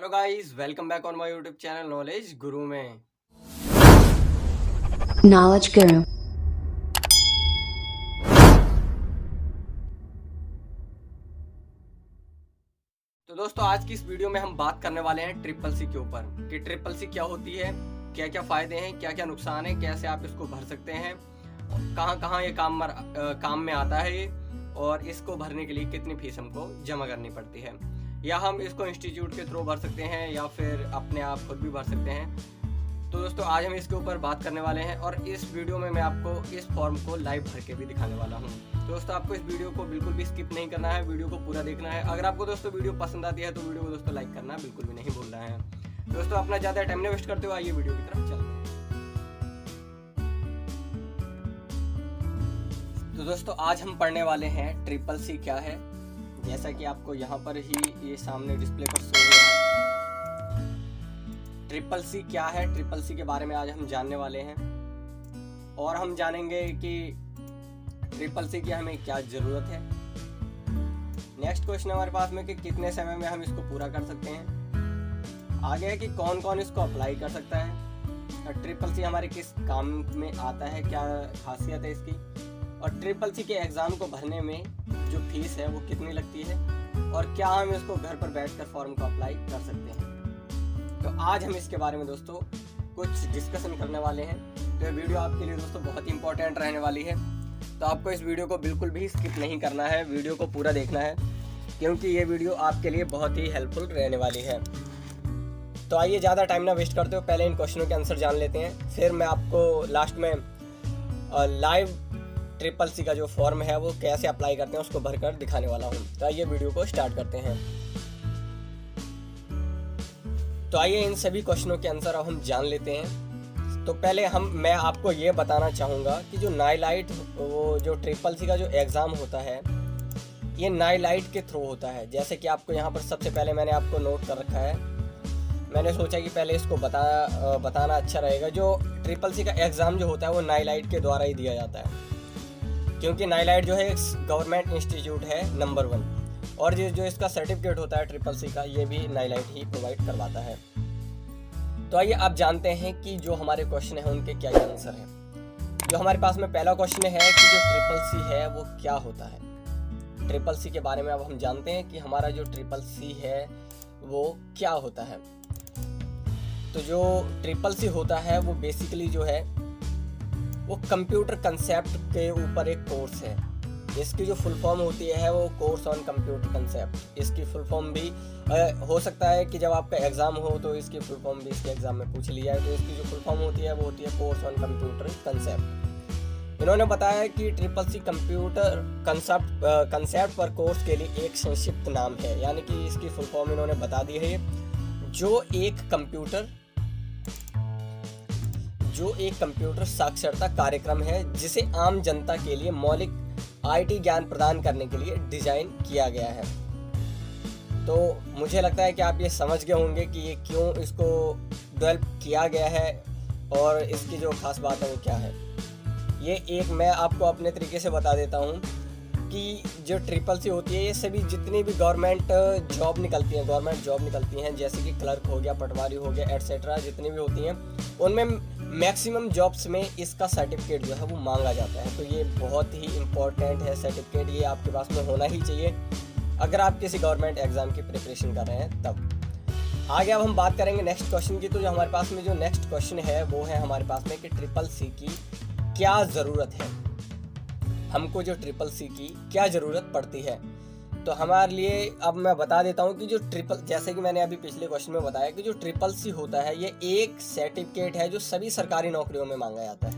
Hello guys, welcome back on my YouTube channel knowledge गुरु में। Knowledge Guru. तो दोस्तों, आज की इस वीडियो में हम बात करने वाले हैं ट्रिपल सी के ऊपर कि ट्रिपल सी क्या होती है, क्या क्या फ़ायदे हैं, क्या क्या नुकसान है, कैसे आप इसको भर सकते हैं, कहाँ कहाँ ये काम में आता है ये, और इसको भरने के लिए कितनी फीस हमको जमा करनी पड़ती है, या हम इसको इंस्टीट्यूट के थ्रू भर सकते हैं या फिर अपने आप खुद भी भर सकते हैं। तो दोस्तों, आज हम इसके ऊपर बात करने वाले हैं और इस वीडियो में मैं आपको इस फॉर्म को लाइव भर के भी दिखाने वाला हूं। तो दोस्तों, आपको इस वीडियो को बिल्कुल भी स्किप नहीं करना है, वीडियो को पूरा देखना है। अगर आपको दोस्तों वीडियो पसंद आती है तो वीडियो को दोस्तों लाइक करना बिल्कुल भी नहीं भूलना है। दोस्तों, अपना ज़्यादा टाइम नहीं वेस्ट करते हुए आइए वीडियो की तरफ चलते हैं। तो दोस्तों, आज हम पढ़ने वाले हैं ट्रिपल सी क्या है। जैसा कि आपको यहाँ पर ही ये सामने डिस्प्ले पर शो हो रहा है, ट्रिपल सी क्या है, ट्रिपल सी के बारे में आज हम जानने वाले हैं और हम जानेंगे कि ट्रिपल सी की हमें क्या ज़रूरत है। नेक्स्ट क्वेश्चन हमारे पास में कि कितने समय में हम इसको पूरा कर सकते हैं। आगे है कि कौन कौन इसको अप्लाई कर सकता है, ट्रिपल सी हमारे किस काम में आता है, क्या खासियत है इसकी, और ट्रिपल सी के एग्ज़ाम को भरने में जो फीस है वो कितनी लगती है, और क्या हम इसको घर पर बैठकर फॉर्म को अप्लाई कर सकते हैं। तो आज हम इसके बारे में दोस्तों कुछ डिस्कशन करने वाले हैं। तो ये वीडियो आपके लिए दोस्तों बहुत ही इंपॉर्टेंट रहने वाली है, तो आपको इस वीडियो को बिल्कुल भी स्किप नहीं करना है, वीडियो को पूरा देखना है, क्योंकि ये वीडियो आपके लिए बहुत ही हेल्पफुल रहने वाली है। तो आइए, ज़्यादा टाइम ना वेस्ट करते हो, पहले इन क्वेश्चनों के आंसर जान लेते हैं, फिर मैं आपको लास्ट में लाइव ट्रिपल सी का जो फॉर्म है वो कैसे अप्लाई करते हैं उसको भरकर दिखाने वाला हूँ। तो आइए वीडियो को स्टार्ट करते हैं। तो आइए इन सभी क्वेश्चनों के आंसर अब हम जान लेते हैं। तो पहले मैं आपको ये बताना चाहूँगा कि जो नाइलाइट, वो जो ट्रिपल सी का जो एग्ज़ाम होता है ये नाइलाइट के थ्रू होता है। जैसे कि आपको यहाँ पर सबसे पहले मैंने आपको नोट कर रखा है, मैंने सोचा कि पहले इसको बताना अच्छा रहेगा। जो ट्रिपल सी का एग्ज़ाम जो होता है वो नाइलाइट के द्वारा ही दिया जाता है, क्योंकि नाइलाइट जो है एक गवर्नमेंट इंस्टीट्यूट है नंबर 1, और जो इसका सर्टिफिकेट होता है ट्रिपल सी का, ये भी नाइलाइट ही प्रोवाइड करवाता है। तो आइए आप जानते हैं कि जो हमारे क्वेश्चन है उनके क्या क्या आंसर हैं। जो हमारे पास में पहला क्वेश्चन है कि जो ट्रिपल सी है वो क्या होता है। ट्रिपल सी के बारे में अब हम जानते हैं कि हमारा जो ट्रिपल सी है वो क्या होता है। तो जो ट्रिपल सी होता है वो बेसिकली जो है वो कंप्यूटर कंसेप्ट के ऊपर एक कोर्स है। इसकी जो फुल फॉर्म होती है वो कोर्स ऑन कंप्यूटर कंसेप्ट। इसकी फुल फॉर्म भी हो सकता है कि जब आपका एग्ज़ाम हो तो इसकी फुल फॉर्म भी इसके एग्ज़ाम में पूछ लिया है। तो इसकी जो फुल फॉर्म होती है वो होती है कोर्स ऑन कंप्यूटर कंसेप्ट। इन्होंने बताया कि ट्रिपल सी कंप्यूटर कंसेप्ट पर कोर्स के लिए एक संक्षिप्त नाम है, यानी कि इसकी फुल फॉर्म इन्होंने बता दी है। जो एक कंप्यूटर साक्षरता कार्यक्रम है जिसे आम जनता के लिए मौलिक आईटी ज्ञान प्रदान करने के लिए डिजाइन किया गया है। तो मुझे लगता है कि आप ये समझ गए होंगे कि ये क्यों इसको डेवलप किया गया है और इसकी जो खास बात है वो क्या है। ये एक मैं आपको अपने तरीके से बता देता हूँ कि जो ट्रिपल सी होती है ये सभी जितनी भी गवर्नमेंट जॉब निकलती हैं, जैसे कि क्लर्क हो गया, पटवारी हो गया, एटसेट्रा, जितनी भी होती हैं उनमें मैक्सिमम जॉब्स में इसका सर्टिफिकेट जो है वो मांगा जाता है। तो ये बहुत ही इम्पोर्टेंट है सर्टिफिकेट, ये आपके पास में होना ही चाहिए अगर आप किसी गवर्नमेंट एग्जाम की प्रिपरेशन कर रहे हैं तब। आगे अब हम बात करेंगे नेक्स्ट क्वेश्चन की। तो जो हमारे पास में जो नेक्स्ट क्वेश्चन है वो है हमारे पास में कि ट्रिपल सी की क्या ज़रूरत है, हमको जो ट्रिपल सी की क्या ज़रूरत पड़ती है। तो हमारे लिए अब मैं बता देता हूँ कि जो जैसे कि मैंने अभी पिछले क्वेश्चन में बताया कि जो ट्रिपल सी होता है ये एक सर्टिफिकेट है जो सभी सरकारी नौकरियों में मांगा जाता है,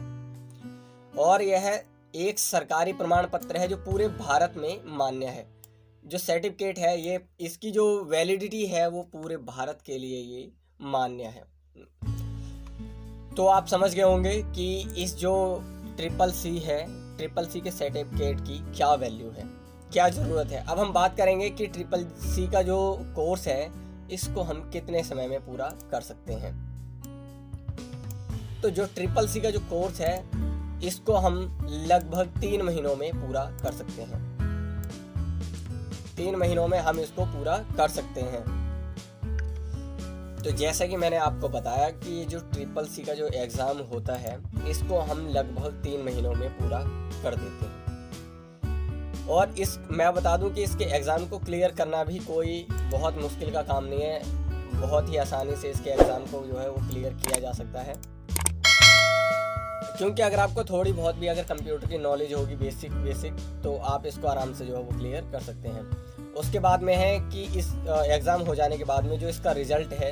और यह एक सरकारी प्रमाण पत्र है जो पूरे भारत में मान्य है। जो सर्टिफिकेट है ये इसकी जो वैलिडिटी है वो पूरे भारत के लिए ये मान्य है। तो आप समझ गए होंगे कि इस जो ट्रिपल सी के सर्टिफिकेट की क्या वैल्यू है, क्या ज़रूरत है। अब हम बात करेंगे कि ट्रिपल सी का जो कोर्स है इसको हम कितने समय में पूरा कर सकते हैं। तो जो ट्रिपल सी का जो कोर्स है इसको हम लगभग 3 महीनों में पूरा कर सकते हैं। 3 महीनों में हम इसको पूरा कर सकते हैं। तो जैसा कि मैंने आपको बताया कि ये जो ट्रिपल सी का जो एग्ज़ाम होता है इसको हम लगभग 3 महीनों में पूरा कर देते हैं। और मैं बता दूं कि इसके एग्ज़ाम को क्लियर करना भी कोई बहुत मुश्किल का काम नहीं है, बहुत ही आसानी से इसके एग्ज़ाम को जो है वो क्लियर किया जा सकता है। क्योंकि अगर आपको थोड़ी बहुत भी अगर कंप्यूटर की नॉलेज होगी बेसिक तो आप इसको आराम से जो है वो क्लियर कर सकते हैं। उसके बाद में है कि इस एग्ज़ाम हो जाने के बाद में जो इसका रिज़ल्ट है,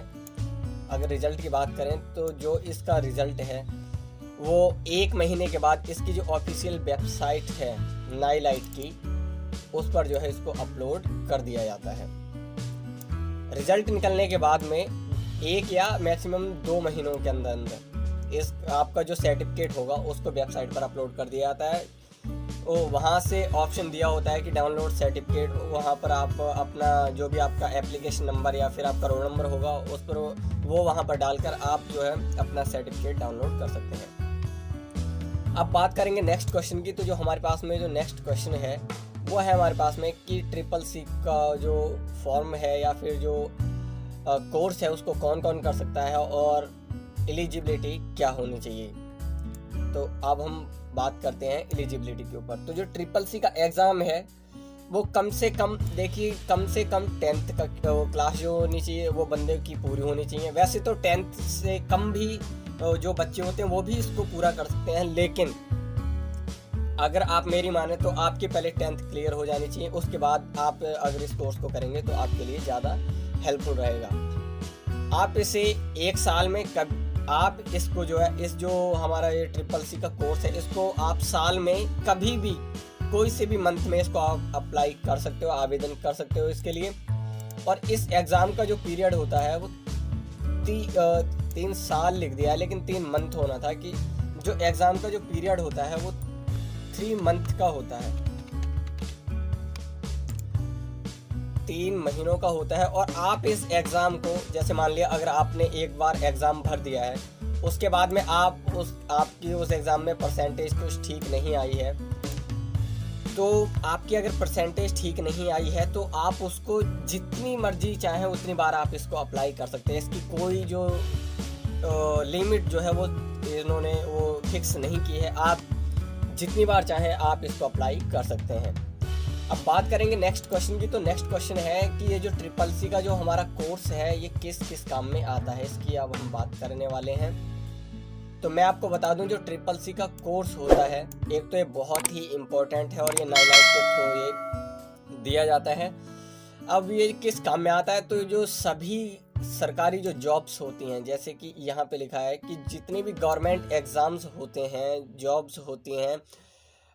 अगर रिज़ल्ट की बात करें तो जो इसका रिज़ल्ट है वो 1 महीने के बाद इसकी जो ऑफिशियल वेबसाइट है नाइलाइट की, उस पर जो है इसको अपलोड कर दिया जाता है। रिज़ल्ट निकलने के बाद में 1 या मैक्सिमम 2 महीनों के अंदर इस आपका जो सर्टिफिकेट होगा उसको वेबसाइट पर अपलोड कर दिया जाता है। तो वहाँ से ऑप्शन दिया होता है कि डाउनलोड सर्टिफिकेट, वहाँ पर आप अपना जो भी आपका एप्लीकेशन नंबर या फिर आपका रोल नंबर होगा उस पर वो वहाँ पर डालकर आप जो है अपना सर्टिफिकेट डाउनलोड कर सकते हैं। अब बात करेंगे नेक्स्ट क्वेश्चन की। तो जो हमारे पास में जो नेक्स्ट क्वेश्चन है वो है हमारे पास में कि ट्रिपल सी का जो फॉर्म है या फिर जो कोर्स है उसको कौन कौन कर सकता है और एलिजिबिलिटी क्या होनी चाहिए। तो अब हम बात करते हैं एलिजिबिलिटी के ऊपर। तो जो ट्रिपल सी का एग्ज़ाम है वो कम से कम 10th का क्लास जो होनी चाहिए वो बंदे की पूरी होनी चाहिए। वैसे तो 10th से कम भी जो बच्चे होते हैं वो भी इसको पूरा कर सकते हैं, लेकिन अगर आप मेरी माने तो आपके पहले 10th क्लियर हो जानी चाहिए। उसके बाद आप अगर इस कोर्स को करेंगे तो आपके लिए ज़्यादा हेल्पफुल रहेगा। आप इसे 1 साल में आप इसको जो है इस जो हमारा ये ट्रिपल सी का कोर्स है इसको आप साल में कभी भी कोई से भी मंथ में इसको आप अप्लाई कर सकते हो, आवेदन कर सकते हो इसके लिए। और इस एग्ज़ाम का जो पीरियड होता है वो 3 साल लिख दिया है, लेकिन 3 मंथ होना था कि जो एग्ज़ाम का जो पीरियड होता है वो 3 मंथ का होता है, 3 महीनों का होता है। और आप इस एग्ज़ाम को जैसे मान लिया अगर आपने एक बार एग्ज़ाम भर दिया है, उसके बाद में आपकी उस एग्ज़ाम में परसेंटेज कुछ ठीक नहीं आई है, तो आपकी अगर परसेंटेज ठीक नहीं आई है तो आप उसको जितनी मर्जी चाहे उतनी बार आप इसको अप्लाई कर सकते हैं। इसकी कोई जो लिमिट जो है वो इन्होंने वो फिक्स नहीं की है, आप जितनी बार चाहें आप इसको अप्लाई कर सकते हैं। अब बात करेंगे नेक्स्ट क्वेश्चन की। तो नेक्स्ट क्वेश्चन है कि ये जो ट्रिपल सी का जो हमारा कोर्स है ये किस किस काम में आता है, इसकी अब हम बात करने वाले हैं। तो मैं आपको बता दूं जो ट्रिपल सी का कोर्स होता है एक तो ये बहुत ही इम्पोर्टेंट है और ये नाइलाइट के थ्रू ये दिया जाता है। अब ये किस काम में आता है, तो जो सभी सरकारी जो जॉब्स होती हैं, जैसे कि यहाँ पे लिखा है कि जितनी भी गवर्नमेंट एग्ज़ाम्स होते हैं, जॉब्स होती हैं,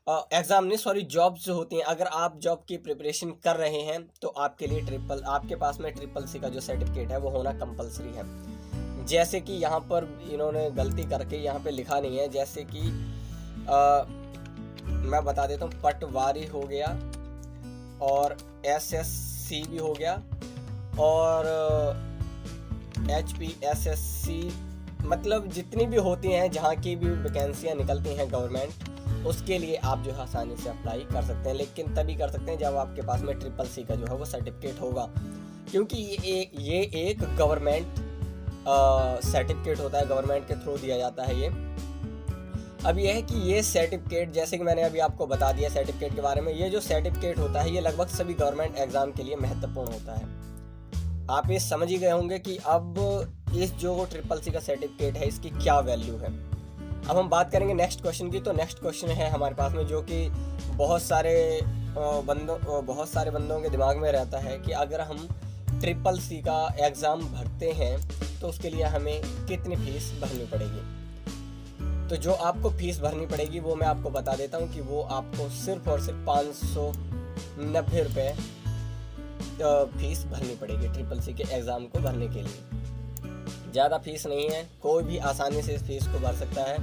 जॉब्स होती हैं, अगर आप जॉब की प्रिपरेशन कर रहे हैं तो आपके लिए आपके पास में ट्रिपल सी का जो सर्टिफिकेट है वो होना कंपलसरी है। जैसे कि यहाँ पर इन्होंने गलती करके यहाँ पे लिखा नहीं है, जैसे कि मैं बता देता हूँ, पटवारी हो गया और SSC भी हो गया और HPSSC, मतलब जितनी भी होती हैं जहाँ की भी वैकेंसियाँ निकलती हैं गवर्नमेंट, उसके लिए आप जो है आसानी से अप्लाई कर सकते हैं। लेकिन तभी कर सकते हैं जब आपके पास में ट्रिपल सी का जो है वो सर्टिफिकेट होगा, क्योंकि ये एक गवर्नमेंट सर्टिफिकेट होता है, गवर्नमेंट के थ्रू दिया जाता है ये। अब ये है कि ये सर्टिफिकेट, जैसे कि मैंने अभी आपको बता दिया सर्टिफिकेट के बारे में, ये जो सर्टिफिकेट होता है ये लगभग सभी गवर्नमेंट एग्ज़ाम के लिए महत्वपूर्ण होता है। आप ये समझ ही गए होंगे कि अब इस जो ट्रिपल सी का सर्टिफिकेट है इसकी क्या वैल्यू है। अब हम बात करेंगे नेक्स्ट क्वेश्चन की। तो नेक्स्ट क्वेश्चन है हमारे पास में जो कि बहुत सारे बंदों के दिमाग में रहता है कि अगर हम ट्रिपल सी का एग्ज़ाम भरते हैं तो उसके लिए हमें कितनी फ़ीस भरनी पड़ेगी। तो जो आपको फ़ीस भरनी पड़ेगी वो मैं आपको बता देता हूँ कि वो आपको सिर्फ और सिर्फ 590 रुपये फ़ीस भरनी पड़ेगी ट्रिपल सी के एग्ज़ाम को भरने के लिए। ज़्यादा फीस नहीं है, कोई भी आसानी से इस फीस को भर सकता है।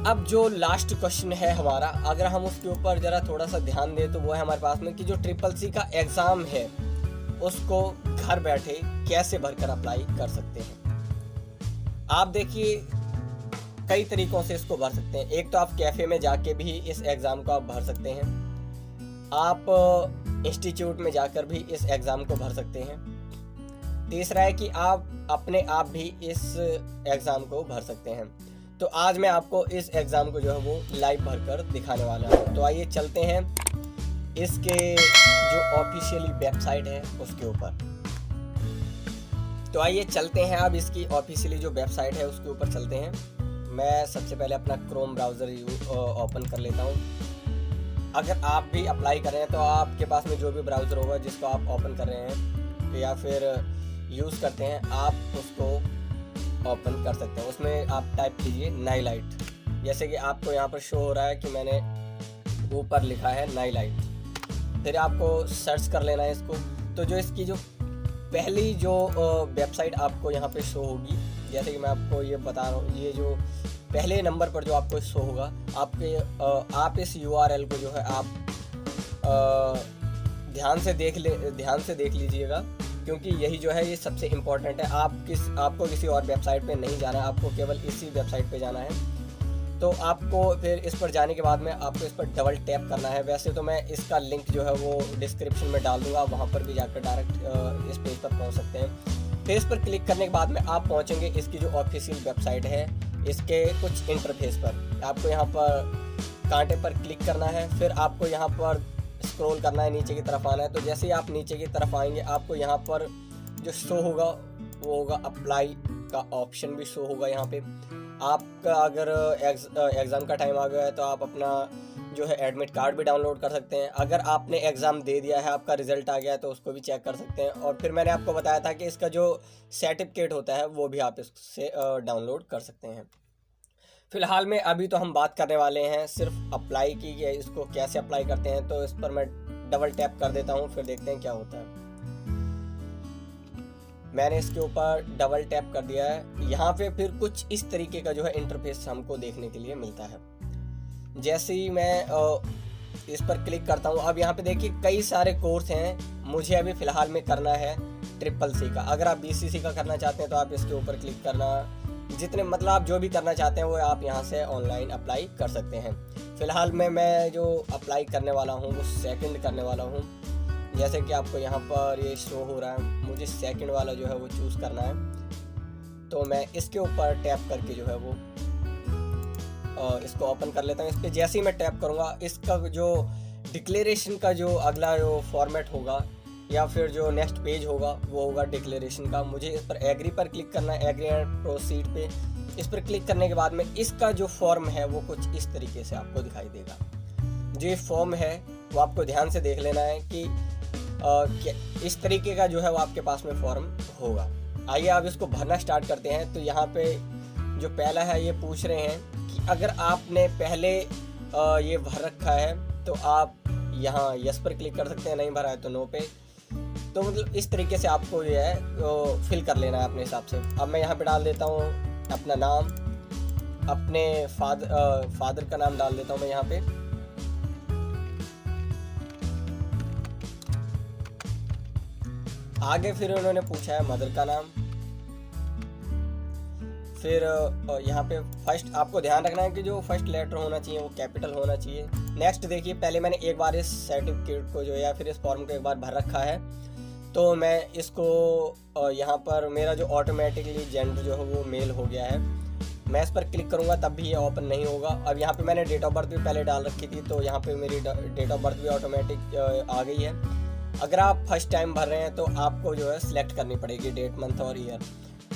अब जो लास्ट क्वेश्चन है हमारा, अगर हम उसके ऊपर ज़रा थोड़ा सा ध्यान दें तो वो है हमारे पास में कि जो ट्रिपल सी का एग्ज़ाम है उसको घर बैठे कैसे भरकर अप्लाई कर सकते हैं। आप देखिए कई तरीक़ों से इसको भर सकते हैं। एक तो आप कैफ़े में जाके भी इस एग्ज़ाम को आप भर सकते हैं, आप इंस्टीट्यूट में जाकर भी इस एग्ज़ाम को भर सकते हैं। तीसरा है कि आप अपने आप भी इस एग्ज़ाम को भर सकते हैं। तो आज मैं आपको इस एग्ज़ाम को जो है वो लाइव भरकर दिखाने वाला हूँ। तो आइए चलते हैं इसके जो ऑफिशियली वेबसाइट है उसके ऊपर। तो आइए चलते हैं अब इसकी ऑफिशियली जो वेबसाइट है उसके ऊपर चलते हैं। मैं सबसे पहले अपना क्रोम ब्राउज़र ओपन कर लेता हूँ। अगर आप भी अप्लाई कर रहे हैं तो आपके पास में जो भी ब्राउज़र होगा जिसको आप ओपन कर रहे हैं या फिर यूज़ करते हैं, आप उसको ओपन कर सकते हैं। उसमें आप टाइप कीजिए नाइलाइट, जैसे कि आपको यहाँ पर शो हो रहा है कि मैंने ऊपर लिखा है नाइलाइट। फिर आपको सर्च कर लेना है इसको। तो जो इसकी जो पहली जो वेबसाइट आपको यहाँ पे शो होगी, जैसे कि मैं आपको ये बता रहा हूँ, ये जो पहले नंबर पर जो आपको शो होगा, आप इस URL को जो है आप ध्यान से देख लीजिएगा, क्योंकि यही जो है ये सबसे इम्पोर्टेंट है। आपको किसी और वेबसाइट पे नहीं जाना है, आपको केवल इसी वेबसाइट पे जाना है। तो आपको फिर इस पर जाने के बाद में आपको इस पर डबल टैप करना है। वैसे तो मैं इसका लिंक जो है वो डिस्क्रिप्शन में डाल दूँगा, वहाँ पर भी जाकर डायरेक्ट इस पेज पर पहुँच सकते हैं। फिर इस पर क्लिक करने के बाद में आप पहुँचेंगे इसकी जो ऑफिशियल वेबसाइट है, इसके कुछ इंटरफेस पर। आपको यहाँ पर कांटे पर क्लिक करना है, फिर आपको यहाँ पर स्क्रॉल करना है, नीचे की तरफ आना है। तो जैसे ही आप नीचे की तरफ आएंगे, आपको यहाँ पर जो शो होगा वो होगा अप्लाई का ऑप्शन भी शो होगा। यहाँ पे आपका अगर एग्ज़ाम का टाइम आ गया है तो आप अपना जो है एडमिट कार्ड भी डाउनलोड कर सकते हैं। अगर आपने एग्ज़ाम दे दिया है, आपका रिज़ल्ट आ गया है, तो उसको भी चेक कर सकते हैं। और फिर मैंने आपको बताया था कि इसका जो सर्टिफिकेट होता है वो भी आप इससे डाउनलोड कर सकते हैं। फ़िलहाल में अभी तो हम बात करने वाले हैं सिर्फ अप्लाई की, इसको कैसे अप्लाई करते हैं। तो इस पर मैं डबल टैप कर देता हूँ, फिर देखते हैं क्या होता है। मैंने इसके ऊपर डबल टैप कर दिया है। यहाँ पे फिर कुछ इस तरीके का जो है इंटरफेस हमको देखने के लिए मिलता है। जैसे ही मैं इस पर क्लिक करता हूँ, अब यहाँ पे देखिए कई सारे कोर्स हैं। मुझे अभी फ़िलहाल में करना है CCC का। अगर आप BCC का करना चाहते हैं तो आप इसके ऊपर क्लिक करना, जितने मतलब आप जो भी करना चाहते हैं वो आप यहाँ से ऑनलाइन अप्लाई कर सकते हैं। फ़िलहाल में मैं जो अप्लाई करने वाला हूँ वो सेकंड करने वाला हूँ। जैसे कि आपको यहाँ पर ये शो हो रहा है, मुझे सेकंड वाला जो है वो चूज़ करना है। तो मैं इसके ऊपर टैप करके जो है वो इसको ओपन कर लेता हूँ। इस पर जैसे ही मैं टैप करूँगा, इसका जो डिक्लेरेशन का जो अगला जो फॉर्मेट होगा या फिर जो नेक्स्ट पेज होगा वो होगा डिक्लेरेशन का। मुझे इस पर एग्री पर क्लिक करना है, एग्री एंड प्रोसीड पे। इस पर क्लिक करने के बाद में इसका जो फॉर्म है वो कुछ इस तरीके से आपको दिखाई देगा। जो ये फॉर्म है वो आपको ध्यान से देख लेना है कि इस तरीके का जो है वो आपके पास में फॉर्म होगा। आइए आप इसको भरना स्टार्ट करते हैं। तो यहाँ पे जो पहला है ये पूछ रहे हैं कि अगर आपने पहले ये भर रखा है तो आप यहाँ यस पर क्लिक कर सकते हैं, नहीं भरा है तो नो पे। तो मतलब इस तरीके से आपको ये है फिल कर लेना है अपने हिसाब से। अब मैं यहाँ पे डाल देता हूँ अपना नाम, अपने फादर का नाम डाल देता हूँ मैं यहाँ पे। आगे फिर उन्होंने पूछा है मदर का नाम। फिर यहाँ पे फर्स्ट आपको ध्यान रखना है कि जो फर्स्ट लेटर होना चाहिए वो कैपिटल होना चाहिए। नेक्स्ट देखिए, पहले मैंने एक बार इस सर्टिफिकेट को जो या फिर इस फॉर्म को एक बार भर रखा है, तो मैं इसको यहाँ पर मेरा जो ऑटोमेटिकली जेंडर जो है वो मेल हो गया है। मैं इस पर क्लिक करूँगा तब भी ये ओपन नहीं होगा। अब यहाँ पे मैंने डेट ऑफ बर्थ भी पहले डाल रखी थी, तो यहाँ पे मेरी डेट ऑफ बर्थ भी ऑटोमेटिक आ गई है। अगर आप फर्स्ट टाइम भर रहे हैं तो आपको जो है सिलेक्ट करनी पड़ेगी डेट, मंथ और ईयर।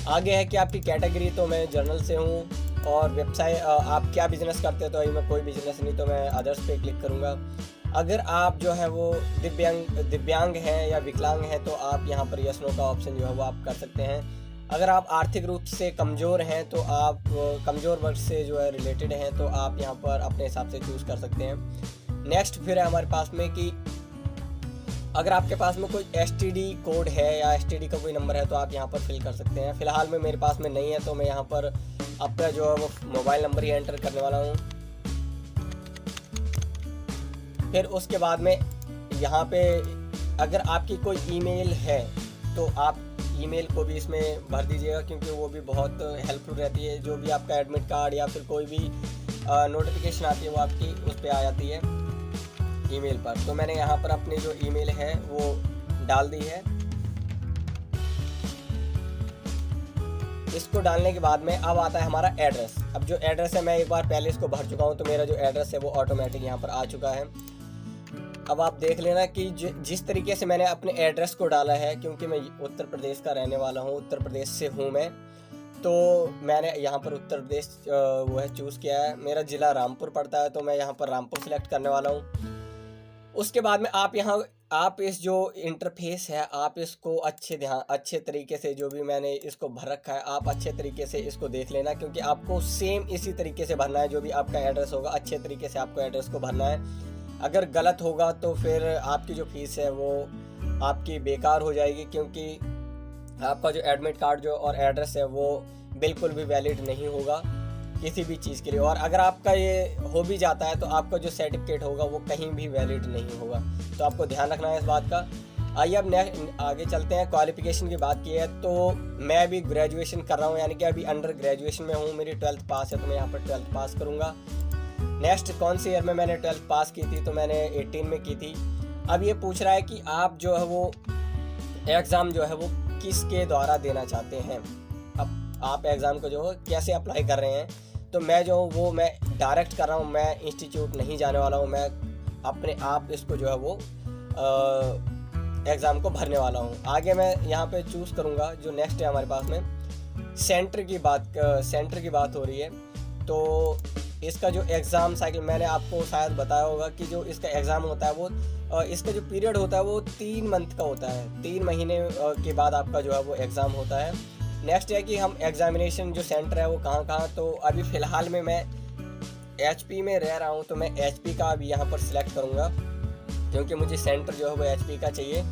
आगे है कि आपकी कैटेगरी, तो मैं जर्नल से हूँ। और वेबसाइट आप क्या बिजनेस करते हैं, तो अभी मैं कोई बिजनेस नहीं, तो मैं अदर्स पे क्लिक करूँगा। अगर आप जो है वो दिव्यांग हैं या विकलांग हैं तो आप यहाँ पर यस नो का ऑप्शन जो है वो आप कर सकते हैं। अगर आप आर्थिक रूप से कमज़ोर हैं तो आप कमज़ोर वर्ग से जो है रिलेटेड हैं तो आप यहाँ पर अपने हिसाब से चूज़ कर सकते हैं। नेक्स्ट फिर है हमारे पास में कि अगर आपके पास में कोई STD कोड है या STD का कोई नंबर है तो आप यहाँ पर फिल कर सकते हैं। फ़िलहाल में मेरे पास में नहीं है, तो मैं यहाँ पर अपना जो है वो मोबाइल नंबर ही एंटर करने वाला हूँ। फिर उसके बाद में यहाँ पे अगर आपकी कोई ईमेल है तो आप ईमेल को भी इसमें भर दीजिएगा, क्योंकि वो भी बहुत हेल्पफुल रहती है। जो भी आपका एडमिट कार्ड या फिर कोई भी नोटिफिकेशन आती है वो आपकी उस पर आ जाती है ईमेल पर। तो मैंने यहाँ पर अपनी जो ईमेल है वो डाल दी है। इसको डालने के बाद में अब आता है हमारा एड्रेस। अब जो एड्रेस है मैं एक बार पहले इसको भर चुका हूँ, तो मेरा जो एड्रेस है वो ऑटोमेटिक यहाँ पर आ चुका है। अब आप देख लेना कि जिस तरीके से मैंने अपने एड्रेस को डाला है, क्योंकि मैं उत्तर प्रदेश का रहने वाला हूँ, उत्तर प्रदेश से हूँ मैं, तो मैंने यहाँ पर उत्तर प्रदेश वो है चूज़ किया है। मेरा ज़िला रामपुर पड़ता है, तो मैं यहाँ पर रामपुर सेलेक्ट करने वाला हूँ। उसके बाद में आप इस जो इंटरफेस है आप इसको अच्छे तरीके से, जो भी मैंने इसको भर रखा है आप अच्छे तरीके से इसको देख लेना, क्योंकि आपको सेम इसी तरीके से भरना है। जो भी आपका एड्रेस होगा अच्छे तरीके से आपको एड्रेस को भरना है। अगर गलत होगा तो फिर आपकी जो फीस है वो आपकी बेकार हो जाएगी, क्योंकि आपका जो एडमिट कार्ड जो और एड्रेस है वो बिल्कुल भी वैलिड नहीं होगा किसी भी चीज़ के लिए। और अगर आपका ये हो भी जाता है तो आपका जो सर्टिफिकेट होगा वो कहीं भी वैलिड नहीं होगा, तो आपको ध्यान रखना है इस बात का। आइए अब आगे चलते हैं। क्वालिफिकेशन की बात की है तो मैं अभी ग्रेजुएशन कर रहा हूँ, यानी कि अभी अंडर ग्रेजुएशन में हूँ। मेरी 12th पास है, तो मैं यहाँ पर 12th पास करूँगा। नेक्स्ट कौन सी ईयर में मैंने 12th पास की थी, तो मैंने 18 में की थी। अब ये पूछ रहा है कि आप जो है वो एग्ज़ाम जो है वो किसके द्वारा देना चाहते हैं। अब आप एग्ज़ाम को जो है कैसे अप्लाई कर रहे हैं, तो मैं डायरेक्ट कर रहा हूँ, मैं इंस्टीट्यूट नहीं जाने वाला हूँ, मैं अपने आप इसको जो है वो एग्ज़ाम को भरने वाला हूँ। आगे मैं यहाँ पे चूज़ करूँगा। जो नेक्स्ट है हमारे पास में सेंटर की बात हो रही है, तो इसका जो एग्ज़ाम साइकिल मैंने आपको शायद बताया होगा कि जो इसका एग्ज़ाम होता है वो इसका जो पीरियड होता है वो 3 मंथ का होता है। 3 महीने के बाद आपका जो है वो एग्ज़ाम होता है। नेक्स्ट है कि हम एग्ज़ामिनेशन जो सेंटर है वो कहाँ, तो अभी फ़िलहाल में मैं HP में रह रहा हूँ, तो मैं HP का अभी यहाँ पर सिलेक्ट करूँगा, क्योंकि मुझे सेंटर जो है वो HP का चाहिए।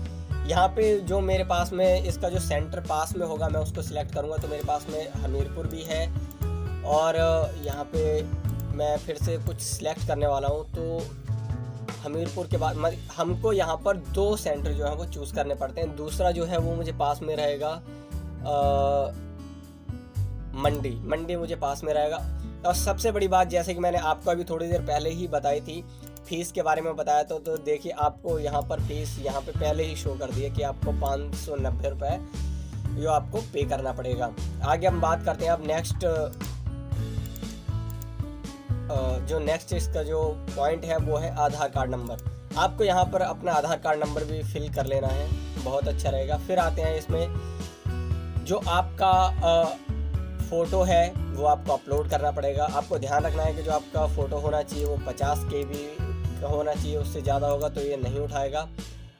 यहाँ पे जो मेरे पास में इसका जो सेंटर पास में होगा मैं उसको सिलेक्ट करूँगा, तो मेरे पास में हमीरपुर भी है, और यहाँ पे मैं फिर से कुछ सिलेक्ट करने वाला हूँ। तो हमीरपुर के बाद हमको यहाँ पर 2 सेंटर जो है वो चूज़ करने पड़ते हैं। दूसरा जो है वो मुझे पास में रहेगा मंडी मुझे पास में रहेगा। और सबसे बड़ी बात, जैसे कि मैंने आपको अभी थोड़ी देर पहले ही बताई थी, फ़ीस के बारे में बताया तो देखिए आपको यहाँ पर फ़ीस यहाँ पे पहले ही शो कर दी है कि आपको 590 रुपये जो आपको पे करना पड़ेगा। आगे हम बात करते हैं अब नेक्स्ट इसका जो पॉइंट है वो है आधार कार्ड नंबर। आपको यहाँ पर अपना आधार कार्ड नंबर भी फिल कर लेना है, बहुत अच्छा रहेगा। फिर आते हैं इसमें जो आपका फ़ोटो है वो आपको अपलोड करना पड़ेगा। आपको ध्यान रखना है कि जो आपका फ़ोटो होना चाहिए वो 50 KB का होना चाहिए, उससे ज़्यादा होगा तो ये नहीं उठाएगा।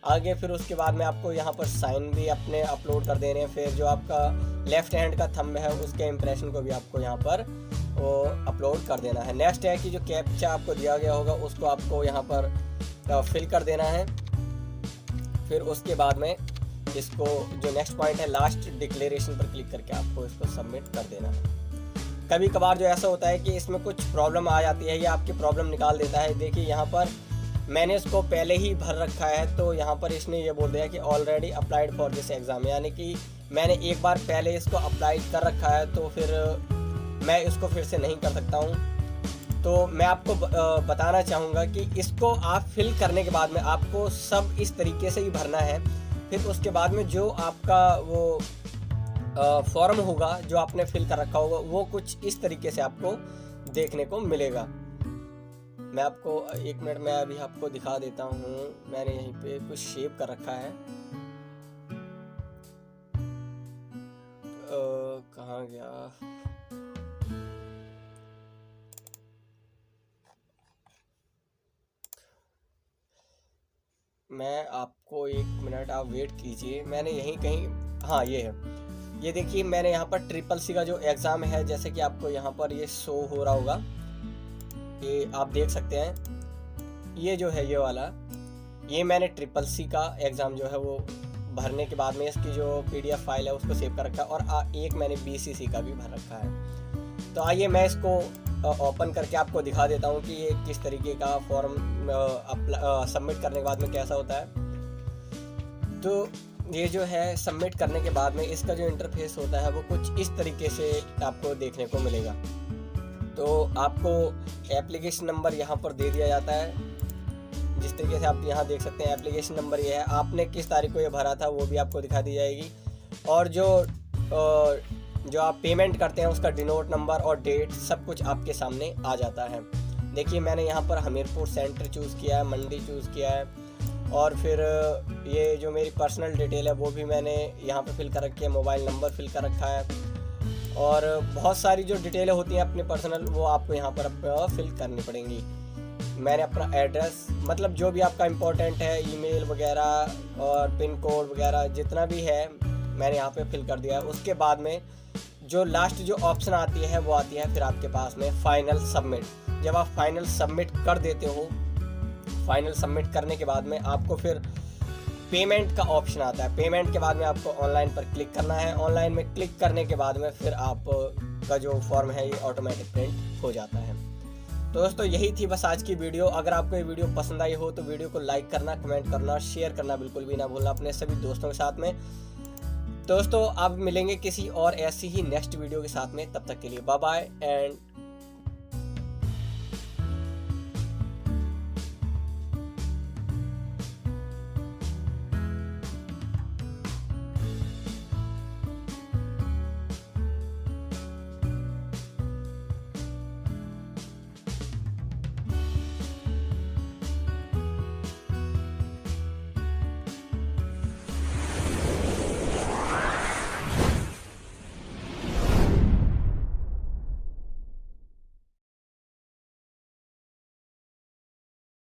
आगे फिर उसके बाद में आपको यहाँ पर साइन भी अपने अपलोड कर देने हैं। फिर जो आपका लेफ़्ट हैंड का थंब है उसके इम्प्रेशन को भी आपको यहाँ पर वो अपलोड कर देना है। नेक्स्ट है कि जो कैप्चा आपको दिया गया होगा उसको आपको यहाँ पर फिल कर देना है। फिर उसके बाद में इसको जो नेक्स्ट पॉइंट है लास्ट डिक्लेरेशन पर क्लिक करके आपको इसको सबमिट कर देना है। कभी कभार जो ऐसा होता है कि इसमें कुछ प्रॉब्लम आ जाती है या आपकी प्रॉब्लम निकाल देता है। देखिए यहाँ पर मैंने इसको पहले ही भर रखा है, तो यहाँ पर इसने ये बोल दिया कि already applied for this exam, यानी कि मैंने एक बार पहले इसको अप्लाई कर रखा है, तो फिर मैं इसको फिर से नहीं कर सकता हूँ। तो मैं आपको बताना चाहूँगा कि इसको आप फिल करने के बाद में आपको सब इस तरीके से ही भरना है। फिर उसके बाद में जो आपका वो फॉर्म होगा जो आपने फिल कर रखा होगा वो कुछ इस तरीके से आपको देखने को मिलेगा। मैं आपको 1 मिनट में अभी आपको दिखा देता हूँ। मैंने यहीं पे कुछ शेप कर रखा है, कहाँ गया, मैं आपको 1 मिनट आप वेट कीजिए। मैंने यहीं कहीं, हाँ ये है, ये देखिए मैंने यहाँ पर CCC का जो एग्ज़ाम है, जैसे कि आपको यहाँ पर ये शो हो रहा होगा, ये आप देख सकते हैं। ये जो है ये वाला, ये मैंने CCC का एग्ज़ाम जो है वो भरने के बाद में इसकी जो PDF फाइल है उसको सेव कर रखा है, और एक मैंने BCC का भी भर रखा है। तो आइए मैं इसको ओपन करके आपको दिखा देता हूँ कि ये किस तरीके का फॉर्म सबमिट करने के बाद में कैसा होता है। तो ये जो है सबमिट करने के बाद में इसका जो इंटरफेस होता है वो कुछ इस तरीके से आपको देखने को मिलेगा। तो आपको एप्लीकेशन नंबर यहाँ पर दे दिया जाता है, जिस तरीके से आप यहाँ देख सकते हैं। एप्लीकेशन नंबर ये है, आपने किस तारीख को ये भरा था वो भी आपको दिखा दी जाएगी, और जो जो आप पेमेंट करते हैं उसका डिनोट नंबर और डेट सब कुछ आपके सामने आ जाता है। देखिए मैंने यहाँ पर हमीरपुर सेंटर चूज़ किया है, मंडी चूज़ किया है, और फिर ये जो मेरी पर्सनल डिटेल है वो भी मैंने यहाँ पे फिल कर रखी है, मोबाइल नंबर फिल कर रखा है, और बहुत सारी जो डिटेलें होती हैं अपने पर्सनल वो आपको यहाँ पर फिल करनी पड़ेंगी। मैंने अपना एड्रेस मतलब जो भी आपका इम्पोर्टेंट है, ईमेल वगैरह और पिन कोड वगैरह जितना भी है मैंने यहाँ पे फिल कर दिया है। उसके बाद में जो लास्ट जो ऑप्शन आती है वो आती है फिर आपके पास में फाइनल सबमिट। जब आप फाइनल सबमिट कर देते हो, फाइनल सबमिट करने के बाद में आपको फिर पेमेंट का ऑप्शन आता है। पेमेंट के बाद में आपको ऑनलाइन पर क्लिक करना है। ऑनलाइन में क्लिक करने के बाद में फिर आप का जो फॉर्म है ये ऑटोमेटिक प्रिंट हो जाता है। तो दोस्तों यही थी बस आज की वीडियो। अगर आपको ये वीडियो पसंद आई हो तो वीडियो को लाइक करना, कमेंट करना, शेयर करना बिल्कुल भी ना भूलना अपने सभी दोस्तों के साथ में। दोस्तों अब मिलेंगे किसी और ऐसी ही नेक्स्ट वीडियो के साथ में, तब तक के लिए बाय बाय एंड